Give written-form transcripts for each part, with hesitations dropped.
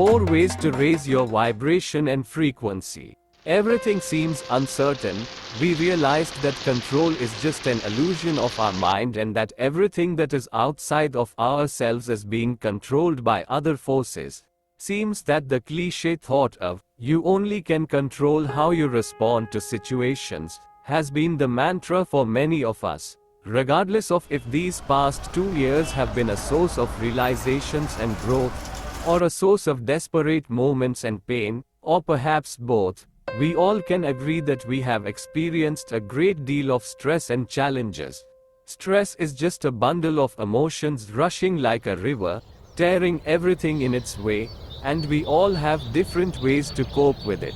4 ways to raise your vibration and frequency. Everything seems uncertain. We realized that control is just an illusion of our mind and that everything that is outside of ourselves is being controlled by other forces. Seems that the cliché thought of, you only can control how you respond to situations, has been the mantra for many of us. Regardless of if these past 2 years have been a source of realizations and growth, or a source of desperate moments and pain, or perhaps both, we all can agree that we have experienced a great deal of stress and challenges. Stress is just a bundle of emotions rushing like a river, tearing everything in its way, and we all have different ways to cope with it.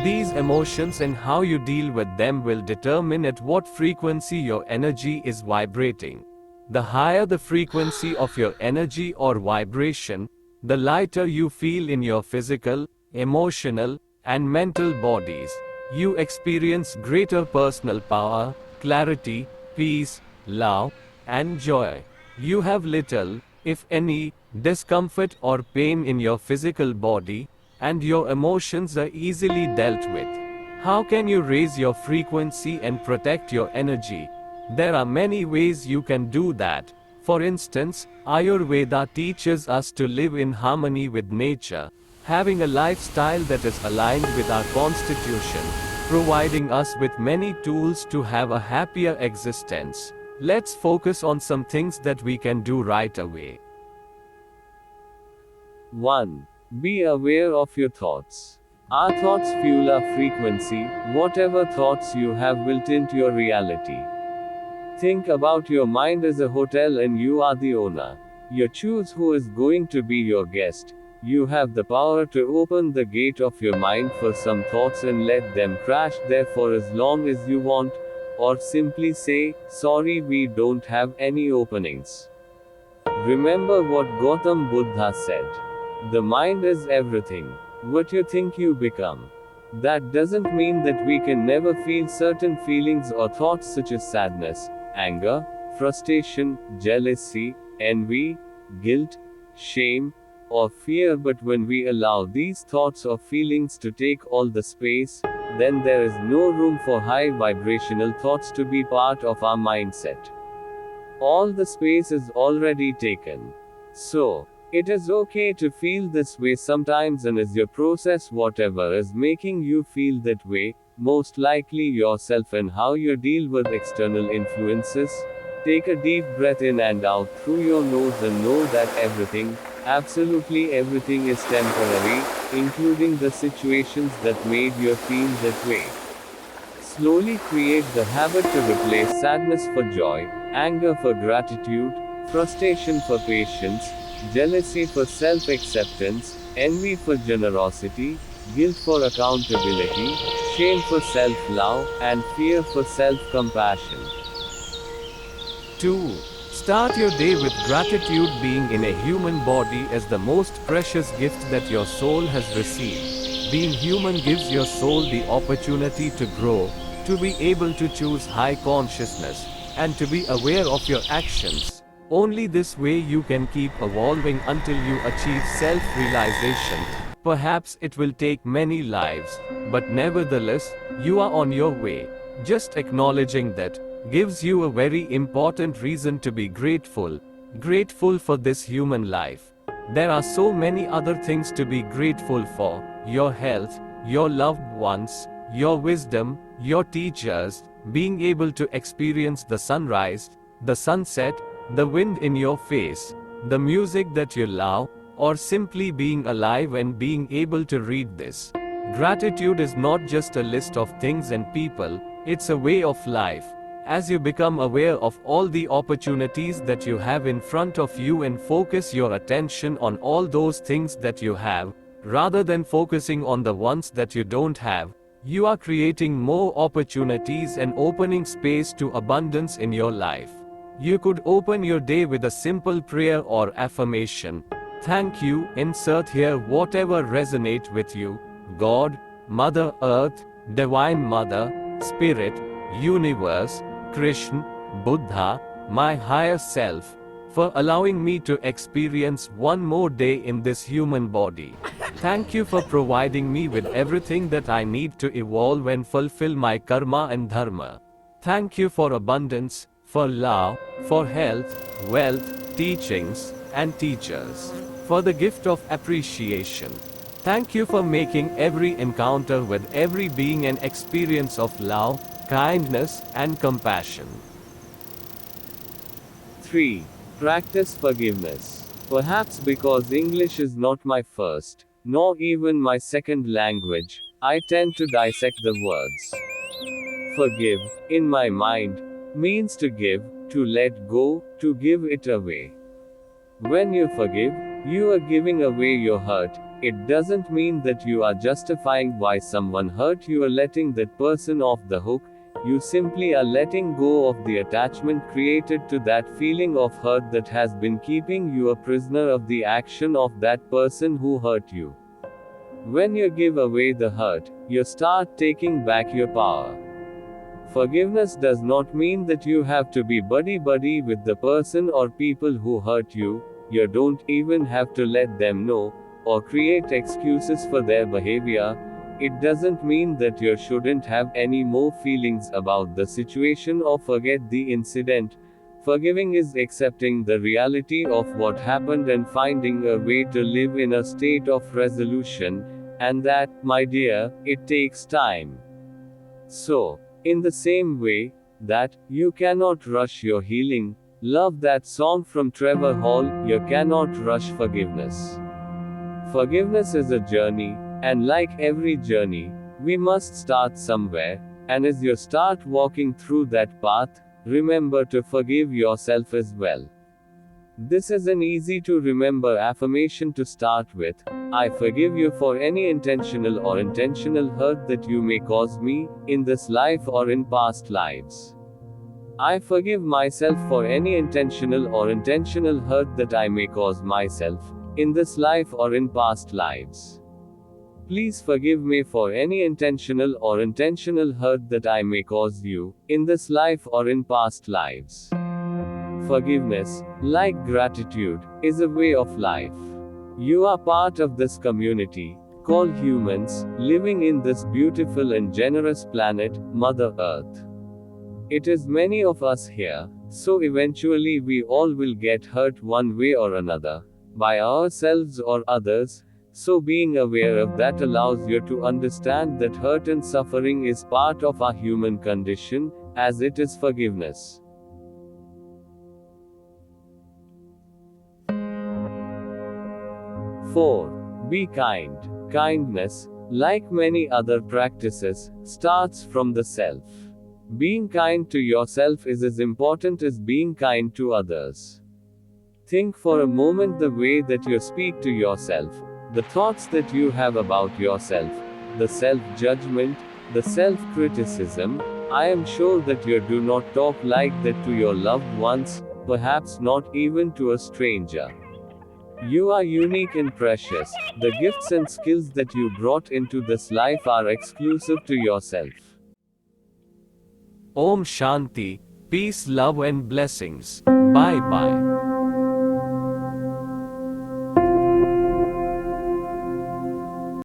These emotions and how you deal with them will determine at what frequency your energy is vibrating. The higher the frequency of your energy or vibration, the lighter you feel in your physical, emotional, and mental bodies. You experience greater personal power, clarity, peace, love, and joy. You have little, if any, discomfort or pain in your physical body, and your emotions are easily dealt with. How can you raise your frequency and protect your energy? There are many ways you can do that. For instance, Ayurveda teaches us to live in harmony with nature, having a lifestyle that is aligned with our constitution, providing us with many tools to have a happier existence. Let's focus on some things that we can do right away. 1. Be aware of your thoughts. Our thoughts fuel our frequency. Whatever thoughts you have will tint your reality. Think about your mind as a hotel and you are the owner. You choose who is going to be your guest. You have the power to open the gate of your mind for some thoughts and let them crash there for as long as you want, or simply say, sorry, we don't have any openings. Remember what Gautam Buddha said. The mind is everything. What you think you become. That doesn't mean that we can never feel certain feelings or thoughts such as sadness, anger, frustration, jealousy, envy, guilt, shame, or fear, but when we allow these thoughts or feelings to take all the space, then there is no room for high vibrational thoughts to be part of our mindset. All the space is already taken. So, it is okay to feel this way sometimes, and as you process whatever is making you feel that way, most likely yourself and how you deal with external influences, take a deep breath in and out through your nose and know that everything, absolutely everything is temporary, including the situations that made you feel that way. Slowly create the habit to replace sadness for joy, anger for gratitude, frustration for patience, jealousy for self-acceptance, envy for generosity, guilt for accountability, shame for self-love, and fear for self-compassion. 2. Start your day with gratitude. Being in a human body is the most precious gift that your soul has received. Being human gives your soul the opportunity to grow, to be able to choose high consciousness, and to be aware of your actions. Only this way you can keep evolving until you achieve self-realization. Perhaps it will take many lives, but nevertheless, you are on your way. Just acknowledging that gives you a very important reason to be grateful. Grateful for this human life. There are so many other things to be grateful for: your health, your loved ones, your wisdom, your teachers, being able to experience the sunrise, the sunset, the wind in your face, the music that you love, or simply being alive and being able to read this. Gratitude is not just a list of things and people, it's a way of life. As you become aware of all the opportunities that you have in front of you and focus your attention on all those things that you have, rather than focusing on the ones that you don't have, you are creating more opportunities and opening space to abundance in your life. You could open your day with a simple prayer or affirmation. Thank you, insert here whatever resonate with you. God, Mother Earth, Divine Mother, Spirit, Universe, Krishna, Buddha, my higher self. for allowing me to experience one more day in this human body. Thank you for providing me with everything that I need to evolve and fulfill my karma and dharma. Thank you for abundance, for love, for health, wealth, teachings, and teachers. For the gift of appreciation. Thank you for making every encounter with every being an experience of love, kindness, and compassion. 3. Practice forgiveness. Perhaps because English is not my first, nor even my second language, I tend to dissect the words. Forgive, in my mind, means to give, to let go, to give it away. When you forgive, you are giving away your hurt. It doesn't mean that you are justifying why someone hurt you or letting that person off the hook. You simply are letting go of the attachment created to that feeling of hurt that has been keeping you a prisoner of the action of that person who hurt you. When you give away the hurt, you start taking back your power. Forgiveness does not mean that you have to be buddy-buddy with the person or people who hurt you. You don't even have to let them know, or create excuses for their behavior. It doesn't mean that you shouldn't have any more feelings about the situation or forget the incident. Forgiving is accepting the reality of what happened and finding a way to live in a state of resolution, and that, my dear, it takes time. So, in the same way that you cannot rush your healing, love that song from Trevor Hall, you cannot rush forgiveness. Forgiveness is a journey, and like every journey, we must start somewhere, and as you start walking through that path, remember to forgive yourself as well. This is an easy to remember affirmation to start with. I forgive you for any intentional or intentional hurt that you may cause me, in this life or in past lives. I forgive myself for any intentional or intentional hurt that I may cause myself, in this life or in past lives. Please forgive me for any intentional or intentional hurt that I may cause you, in this life or in past lives. Forgiveness, like gratitude, is a way of life. You are part of this community, called humans, living in this beautiful and generous planet, Mother Earth. It is many of us here, so eventually we all will get hurt one way or another, by ourselves or others. So being aware of that allows you to understand that hurt and suffering is part of our human condition, as it is forgiveness. 4. Be kind. Kindness, like many other practices, starts from the self. Being kind to yourself is as important as being kind to others. Think for a moment the way that you speak to yourself, the thoughts that you have about yourself, the self-judgment, the self-criticism. I am sure that you do not talk like that to your loved ones, perhaps not even to a stranger. You are unique and precious. The gifts and skills that you brought into this life are exclusive to yourself. Om Shanti, peace, love and blessings. Bye bye.